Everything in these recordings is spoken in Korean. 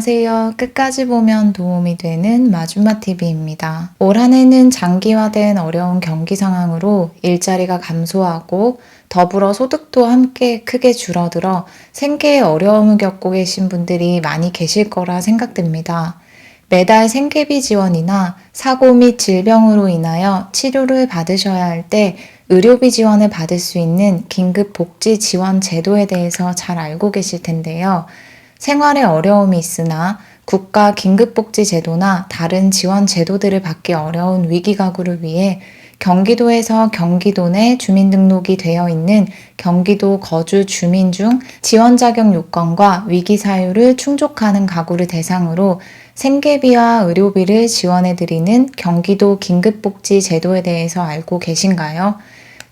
안녕하세요. 끝까지 보면 도움이 되는 마줌마TV입니다. 올 한 해는 장기화된 어려운 경기 상황으로 일자리가 감소하고 더불어 소득도 함께 크게 줄어들어 생계에 어려움을 겪고 계신 분들이 많이 계실 거라 생각됩니다. 매달 생계비 지원이나 사고 및 질병으로 인하여 치료를 받으셔야 할 때 의료비 지원을 받을 수 있는 긴급복지 지원 제도에 대해서 잘 알고 계실 텐데요. 생활에 어려움이 있으나 국가 긴급복지 제도나 다른 지원 제도들을 받기 어려운 위기가구를 위해 경기도에서 경기도 내 주민등록이 되어 있는 경기도 거주 주민 중 지원 자격 요건과 위기 사유를 충족하는 가구를 대상으로 생계비와 의료비를 지원해드리는 경기도 긴급복지 제도에 대해서 알고 계신가요?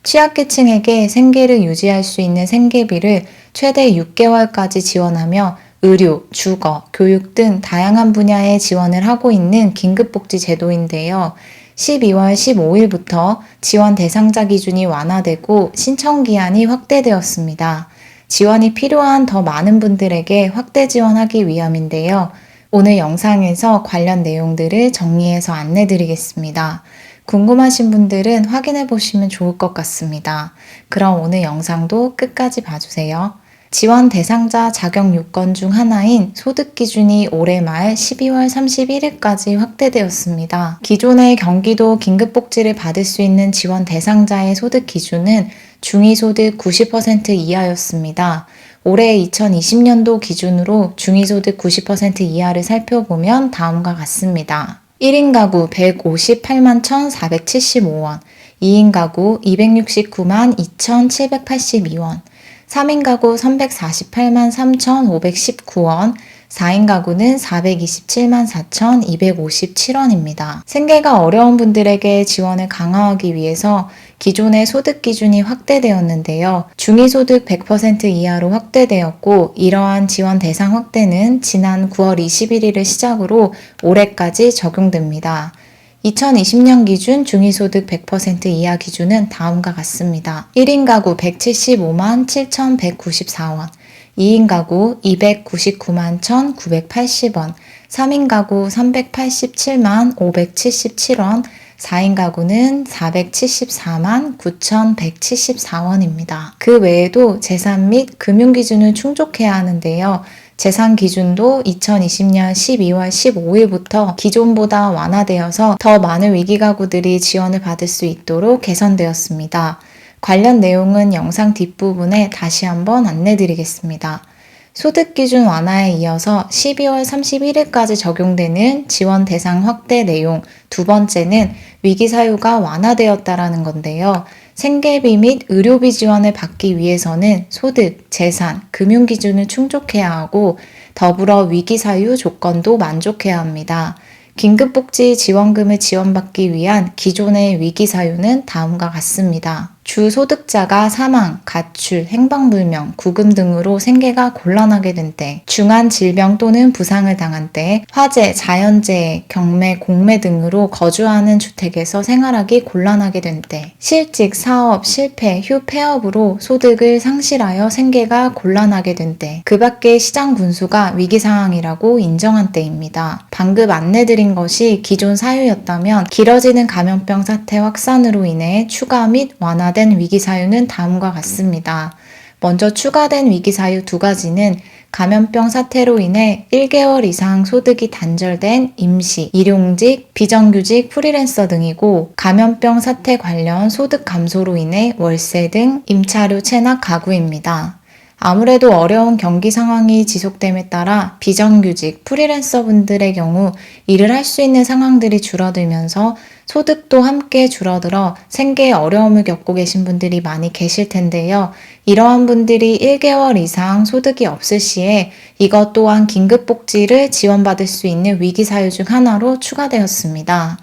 취약계층에게 생계를 유지할 수 있는 생계비를 최대 6개월까지 지원하며 의료, 주거, 교육 등 다양한 분야에 지원을 하고 있는 긴급복지 제도인데요. 12월 15일부터 지원 대상자 기준이 완화되고 신청 기한이 확대되었습니다. 지원이 필요한 더 많은 분들에게 확대 지원하기 위함인데요. 오늘 영상에서 관련 내용들을 정리해서 안내드리겠습니다. 궁금하신 분들은 확인해 보시면 좋을 것 같습니다. 그럼 오늘 영상도 끝까지 봐주세요. 지원 대상자 자격 요건 중 하나인 소득 기준이 올해 말 12월 31일까지 확대되었습니다. 기존의 경기도 긴급복지를 받을 수 있는 지원 대상자의 소득 기준은 중위소득 90% 이하였습니다. 올해 2020년도 기준으로 중위소득 90% 이하를 살펴보면 다음과 같습니다. 1인 가구 158만 1,475원, 2인 가구 269만 2,782원, 3인 가구 348만 3,519원, 4인 가구는 427만 4,257원입니다. 생계가 어려운 분들에게 지원을 강화하기 위해서 기존의 소득 기준이 확대되었는데요. 중위소득 100% 이하로 확대되었고 이러한 지원 대상 확대는 지난 9월 21일을 시작으로 올해까지 적용됩니다. 2020년 기준 중위소득 100% 이하 기준은 다음과 같습니다. 1인 가구 175만 7,194원, 2인 가구 299만 1,980원, 3인 가구 387만 577원, 4인 가구는 474만 9,174원입니다. 그 외에도 재산 및 금융 기준을 충족해야 하는데요. 재산 기준도 2020년 12월 15일부터 기존보다 완화되어서 더 많은 위기가구들이 지원을 받을 수 있도록 개선되었습니다. 관련 내용은 영상 뒷부분에 다시 한번 안내드리겠습니다. 소득 기준 완화에 이어서 12월 31일까지 적용되는 지원 대상 확대 내용 두 번째는 위기 사유가 완화되었다라는 건데요. 생계비 및 의료비 지원을 받기 위해서는 소득, 재산, 금융 기준을 충족해야 하고 더불어 위기 사유 조건도 만족해야 합니다. 긴급복지 지원금을 지원받기 위한 기존의 위기 사유는 다음과 같습니다. 주 소득자가 사망, 가출, 행방불명, 구금 등으로 생계가 곤란하게 된 때, 중한 질병 또는 부상을 당한 때, 화재, 자연재해, 경매, 공매 등으로 거주하는 주택에서 생활하기 곤란하게 된 때, 실직, 사업, 실패, 휴폐업으로 소득을 상실하여 생계가 곤란하게 된 때, 그 밖의 시장 군수가 위기 상황이라고 인정한 때입니다. 방금 안내드린 것이 기존 사유였다면 길어지는 감염병 사태 확산으로 인해 추가 및 완화된 위기 사유는 다음과 같습니다. 먼저 추가된 위기 사유 두 가지는 감염병 사태로 인해 1개월 이상 소득이 단절된 임시, 일용직, 비정규직, 프리랜서 등이고 감염병 사태 관련 소득 감소로 인해 월세 등 임차료 체납 가구입니다. 아무래도 어려운 경기 상황이 지속됨에 따라 비정규직, 프리랜서 분들의 경우 일을 할 수 있는 상황들이 줄어들면서 소득도 함께 줄어들어 생계에 어려움을 겪고 계신 분들이 많이 계실 텐데요. 이러한 분들이 1개월 이상 소득이 없을 시에 이것 또한 긴급복지를 지원받을 수 있는 위기사유 중 하나로 추가되었습니다.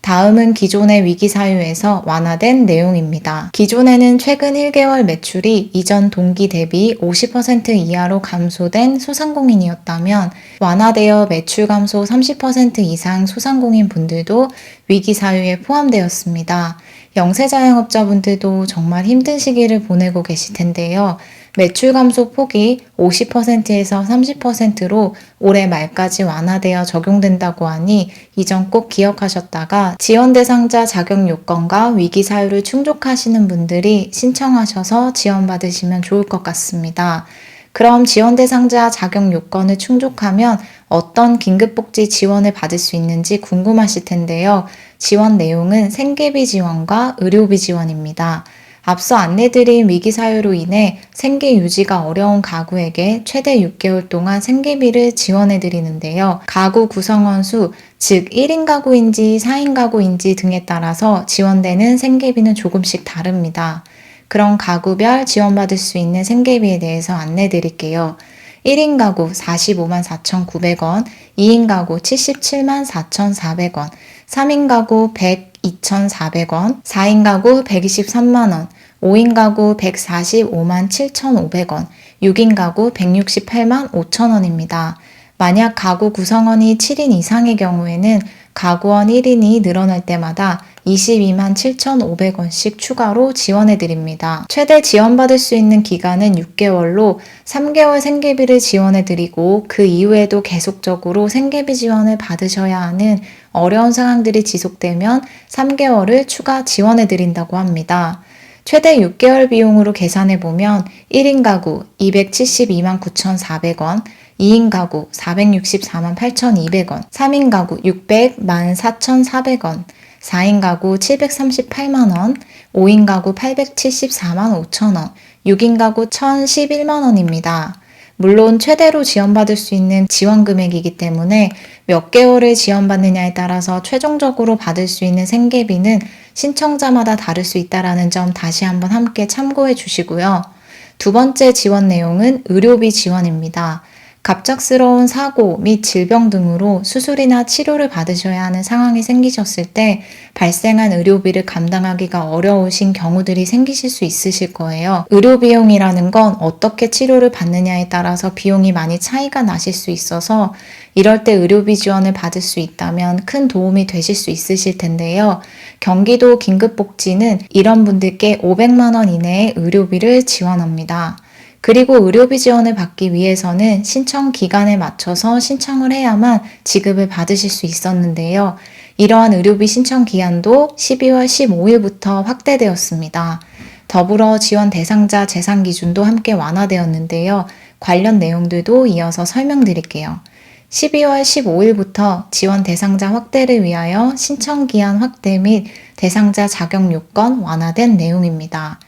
다음은 기존의 위기사유에서 완화된 내용입니다. 기존에는 최근 1개월 매출이 이전 동기 대비 50% 이하로 감소된 소상공인이었다면 완화되어 매출 감소 30% 이상 소상공인 분들도 위기사유에 포함되었습니다. 영세자영업자분들도 정말 힘든 시기를 보내고 계실 텐데요. 매출 감소 폭이 50%에서 30%로 올해 말까지 완화되어 적용된다고 하니 이 점 꼭 기억하셨다가 지원 대상자 자격 요건과 위기 사유를 충족하시는 분들이 신청하셔서 지원받으시면 좋을 것 같습니다. 그럼 지원 대상자 자격 요건을 충족하면 어떤 긴급복지 지원을 받을 수 있는지 궁금하실 텐데요. 지원 내용은 생계비 지원과 의료비 지원입니다. 앞서 안내드린 위기 사유로 인해 생계 유지가 어려운 가구에게 최대 6개월 동안 생계비를 지원해 드리는데요. 가구 구성원 수, 즉 1인 가구인지 4인 가구인지 등에 따라서 지원되는 생계비는 조금씩 다릅니다. 그런 가구별 지원받을 수 있는 생계비에 대해서 안내 드릴게요. 1인 가구 45만 4,900원, 2인 가구 77만 4,400원, 3인 가구 102,400원, 4인 가구 123만원, 5인 가구 145만 7,500원, 6인 가구 168만 5천원입니다. 만약 가구 구성원이 7인 이상의 경우에는 가구원 1인이 늘어날 때마다 22만 7,500원씩 추가로 지원해 드립니다. 최대 지원받을 수 있는 기간은 6개월로 3개월 생계비를 지원해 드리고 그 이후에도 계속적으로 생계비 지원을 받으셔야 하는 어려운 상황들이 지속되면 3개월을 추가 지원해 드린다고 합니다. 최대 6개월 비용으로 계산해 보면 1인 가구 272만 9,400원, 2인 가구 464만 8,200원, 3인 가구 600만 4,400원, 4인 가구 738만원, 5인 가구 874만 5천원, 6인 가구 1,011만원입니다. 물론 최대로 지원받을 수 있는 지원 금액이기 때문에 몇 개월을 지원받느냐에 따라서 최종적으로 받을 수 있는 생계비는 신청자마다 다를 수 있다는 점 다시 한번 함께 참고해 주시고요. 두 번째 지원 내용은 의료비 지원입니다. 갑작스러운 사고 및 질병 등으로 수술이나 치료를 받으셔야 하는 상황이 생기셨을 때 발생한 의료비를 감당하기가 어려우신 경우들이 생기실 수 있으실 거예요. 의료 비용이라는 건 어떻게 치료를 받느냐에 따라서 비용이 많이 차이가 나실 수 있어서 이럴 때 의료비 지원을 받을 수 있다면 큰 도움이 되실 수 있으실 텐데요. 경기도 긴급복지는 이런 분들께 500만 원 이내의 의료비를 지원합니다. 그리고 의료비 지원을 받기 위해서는 신청 기간에 맞춰서 신청을 해야만 지급을 받으실 수 있었는데요. 이러한 의료비 신청 기한도 12월 15일부터 확대되었습니다. 더불어 지원 대상자 재산 기준도 함께 완화되었는데요. 관련 내용들도 이어서 설명드릴게요. 12월 15일부터 지원 대상자 확대를 위하여 신청 기한 확대 및 대상자 자격 요건 완화된 내용입니다.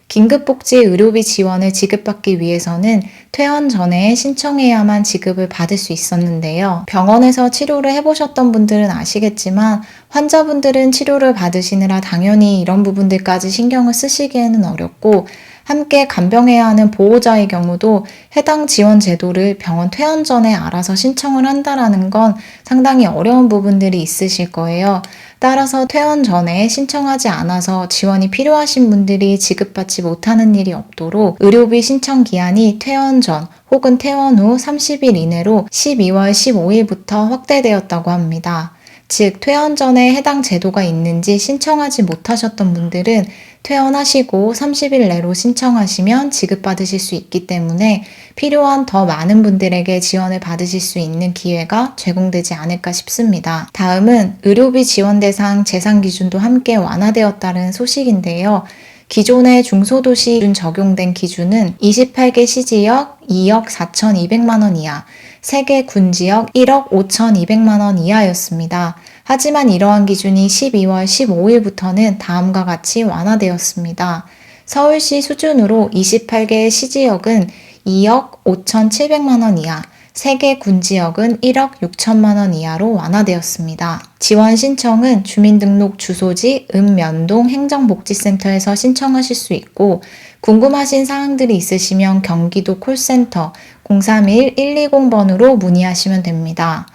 긴급복지 의료비 지원을 지급받기 위해서는 퇴원 전에 신청해야만 지급을 받을 수 있었는데요. 병원에서 치료를 해보셨던 분들은 아시겠지만 환자분들은 치료를 받으시느라 당연히 이런 부분들까지 신경을 쓰시기에는 어렵고 함께 간병해야 하는 보호자의 경우도 해당 지원 제도를 병원 퇴원 전에 알아서 신청을 한다는 건 상당히 어려운 부분들이 있으실 거예요. 따라서 퇴원 전에 신청하지 않아서 지원이 필요하신 분들이 지급받지 못하는 일이 없도록 의료비 신청 기한이 퇴원 전 혹은 퇴원 후 30일 이내로 12월 15일부터 확대되었다고 합니다. 즉 퇴원 전에 해당 제도가 있는지 신청하지 못하셨던 분들은 퇴원하시고 30일 내로 신청하시면 지급받으실 수 있기 때문에 필요한 더 많은 분들에게 지원을 받으실 수 있는 기회가 제공되지 않을까 싶습니다. 다음은 의료비 지원 대상 재산 기준도 함께 완화되었다는 소식인데요. 기존의 중소도시 기준 적용된 기준은 28개 시지역 2억 4,200만 원 이하, 3개 군지역 1억 5,200만 원 이하였습니다. 하지만 이러한 기준이 12월 15일부터는 다음과 같이 완화되었습니다. 서울시 수준으로 28개 시지역은 2억 5,700만 원 이하, 3개 군지역은 1억 6천만 원 이하로 완화되었습니다. 지원 신청은 주민등록 주소지 읍면동 행정복지센터에서 신청하실 수 있고 궁금하신 사항들이 있으시면 경기도 콜센터 031-120번으로 문의하시면 됩니다.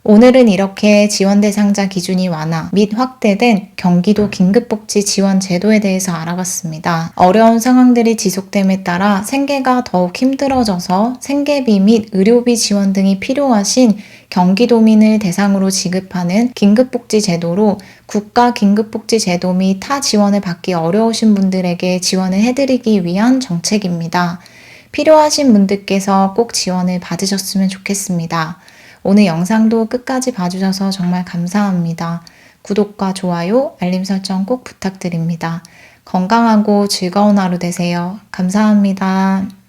오늘은 이렇게 지원 대상자 기준이 완화 및 확대된 경기도 긴급복지 지원 제도에 대해서 알아봤습니다. 어려운 상황들이 지속됨에 따라 생계가 더욱 힘들어져서 생계비 및 의료비 지원 등이 필요하신 경기도민을 대상으로 지급하는 긴급복지 제도로 국가 긴급복지 제도 및 타 지원을 받기 어려우신 분들에게 지원을 해드리기 위한 정책입니다. 필요하신 분들께서 꼭 지원을 받으셨으면 좋겠습니다. 오늘 영상도 끝까지 봐주셔서 정말 감사합니다. 구독과 좋아요, 알림 설정 꼭 부탁드립니다. 건강하고 즐거운 하루 되세요. 감사합니다.